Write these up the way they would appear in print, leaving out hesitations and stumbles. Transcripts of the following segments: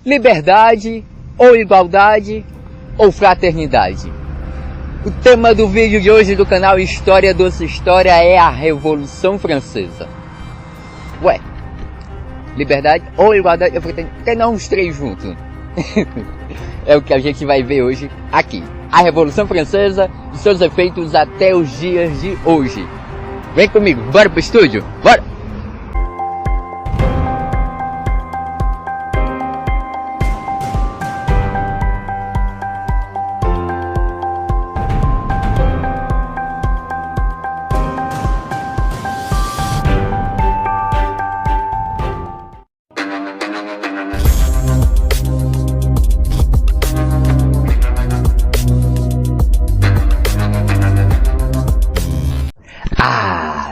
Liberdade ou igualdade ou fraternidade? O tema do vídeo de hoje do canal História Doce História é a Revolução Francesa. Ué, liberdade ou igualdade ou fraternidade? Por que não os três juntos? É o que a gente vai ver hoje aqui. A Revolução Francesa e seus efeitos até os dias de hoje. Vem comigo, bora pro estúdio? Bora!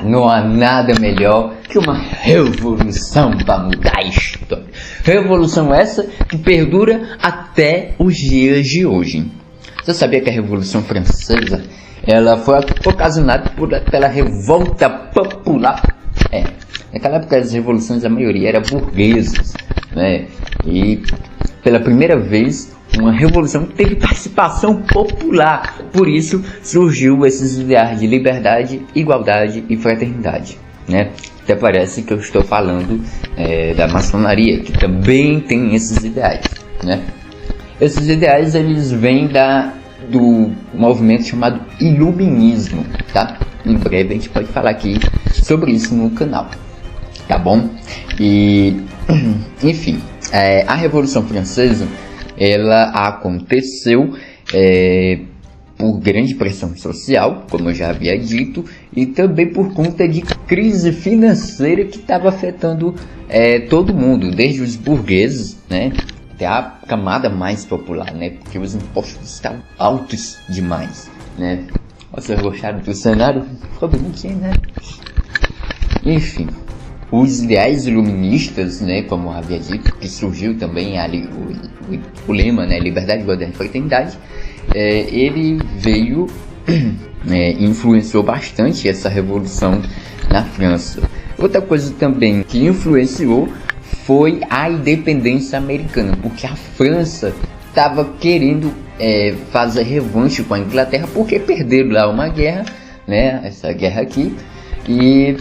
Não há nada melhor que uma revolução para mudar a história. Revolução essa que perdura até os dias de hoje. Você sabia que a Revolução Francesa ela foi ocasionada pela revolta popular? Naquela época as revoluções, a maioria era burguesas, né? E pela primeira vez uma revolução que teve participação popular. Por isso surgiu esses ideais de liberdade, igualdade e fraternidade, né? Até parece que eu estou falando da maçonaria, que também tem esses ideais, né? Esses ideais eles vêm do movimento chamado Iluminismo, tá? Em breve a gente pode falar aqui sobre isso no canal, tá bom? E enfim, a Revolução Francesa ela aconteceu por grande pressão social, como eu já havia dito, e também por conta de crise financeira que estava afetando todo mundo, desde os burgueses, né, até a camada mais popular, né, porque os impostos estavam altos demais, né. Vocês gostaram do cenário? Ficou bonitinho, né? Enfim. Os ideais iluministas, né, como eu havia dito, que surgiu também ali o lema, né, liberdade, igualdade e fraternidade, ele veio, influenciou bastante essa revolução na França. Outra coisa também que influenciou foi a independência americana, porque a França estava querendo fazer revanche com a Inglaterra, porque perderam lá uma guerra, né, essa guerra aqui, e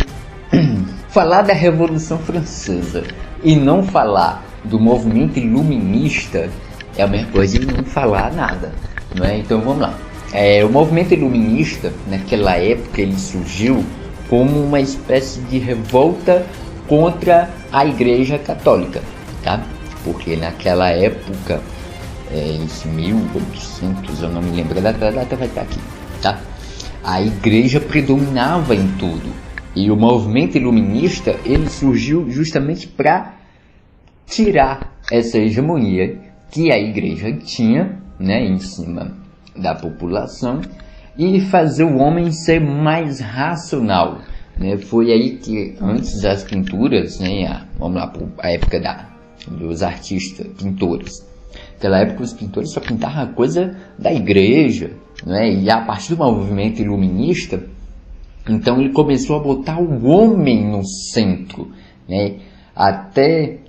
falar da Revolução Francesa e não falar do movimento iluminista é a mesma coisa de não falar nada, não é? Então vamos lá. O movimento iluminista, naquela época, ele surgiu como uma espécie de revolta contra a Igreja Católica, tá? Porque naquela época, em 1800, eu não me lembro da data, vai estar aqui, tá? A Igreja predominava em tudo. E o movimento iluminista ele surgiu justamente para tirar essa hegemonia que a igreja tinha, né, em cima da população e fazer o homem ser mais racional, né? Foi aí que antes das pinturas, né, vamos lá para a época dos artistas, pintores. Naquela época os pintores só pintavam a coisa da igreja, né? E a partir do movimento iluminista, então ele começou a botar o homem no centro, né? Até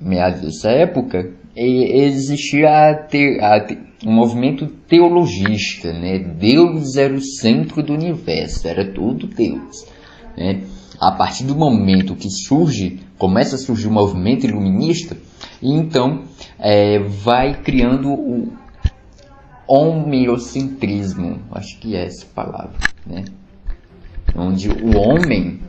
meados dessa época existia um movimento teologista, né? Deus era o centro do universo, era tudo Deus, né? A partir do momento que começa a surgir o movimento iluminista, e então vai criando o homeocentrismo, acho que é essa palavra, né? Onde o homem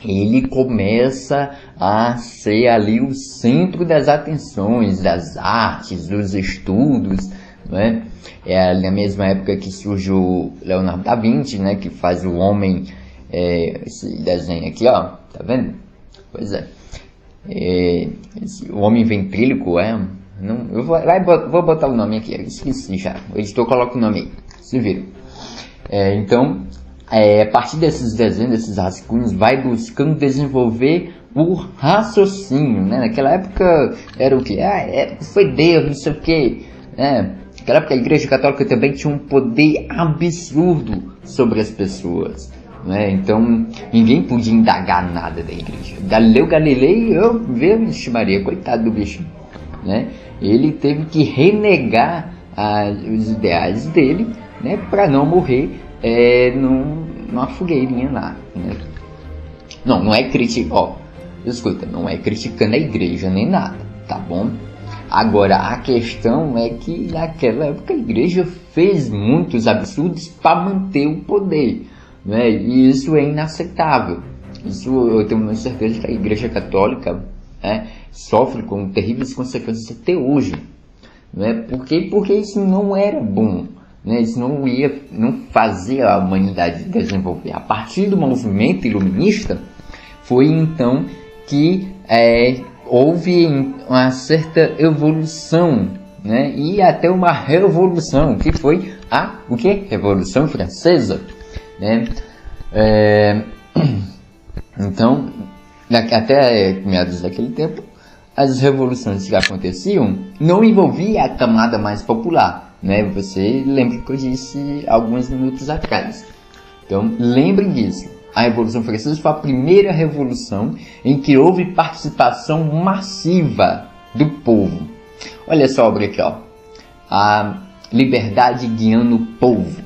ele começa a ser ali o centro das atenções, das artes, dos estudos, né? É na mesma época que surgiu Leonardo da Vinci, né? Que faz o homem, esse desenho aqui, ó, tá vendo? Pois o homem ventríloco não, eu vou botar o nome aqui, eu esqueci já. O editor coloca o nome aí, se viram. Então, a partir desses desenhos, desses rascunhos, vai buscando desenvolver o raciocínio, né? Naquela época era o que? Foi Deus, não sei o que, né? Naquela época a Igreja Católica também tinha um poder absurdo sobre as pessoas, né? Então ninguém podia indagar nada da igreja. Galileu Galilei, eu vejo, Maria, coitado do bicho, né? Ele teve que renegar os ideais dele, né, para não morrer numa fogueirinha lá, né? Não é escuta, não é criticando a igreja nem nada, tá bom? Agora, a questão é que naquela época a igreja fez muitos absurdos para manter o poder, né? E isso é inaceitável. Isso eu tenho certeza que a igreja católica, né, sofre com terríveis consequências até hoje, né? Porque isso não era bom, né? Isso não fazia a humanidade desenvolver. A partir do movimento iluminista foi então que houve uma certa evolução, né? E até uma revolução, que foi o quê? Revolução Francesa, né? Então, até meados daquele tempo, as revoluções que aconteciam não envolviam a camada mais popular, né? Você lembra que eu disse alguns minutos atrás. Então, lembrem disso. A Revolução Francesa foi a primeira revolução em que houve participação massiva do povo. Olha essa obra aqui, ó. A Liberdade Guiando o Povo.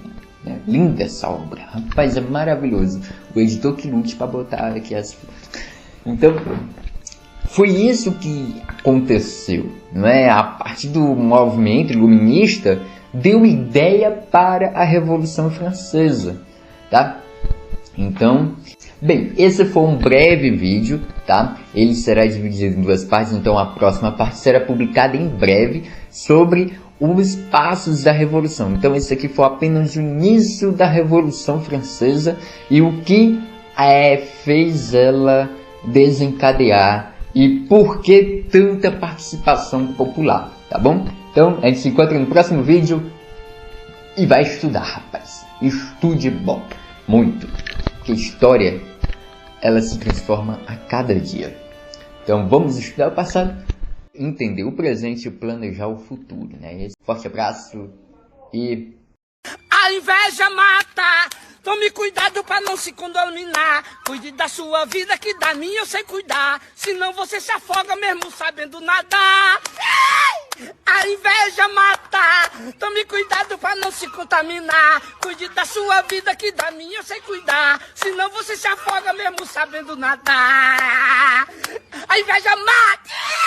É linda essa obra. Rapaz, é maravilhoso. O editor que lute para botar aqui as fotos. Então, foi isso que aconteceu, não é? A partir do movimento iluminista, deu ideia para a Revolução Francesa, tá? Então, bem, esse foi um breve vídeo, tá? Ele será dividido em duas partes, então a próxima parte será publicada em breve sobre os passos da Revolução. Então esse aqui foi apenas o início da Revolução Francesa e o que fez ela desencadear e por que tanta participação popular, tá bom? Então a gente se encontra no próximo vídeo e vai estudar, rapaz. Estude bom, muito. Porque a história, ela se transforma a cada dia. Então vamos estudar o passado, entender o presente e planejar o futuro, né? Forte abraço e... A inveja mata, tome cuidado pra não se contaminar. Cuide da sua vida que da minha eu sei cuidar. Senão você se afoga mesmo sabendo nadar. A inveja mata, tome cuidado pra não se contaminar. Cuide da sua vida que da minha eu sei cuidar. Senão você se afoga mesmo sabendo nadar. A inveja mata.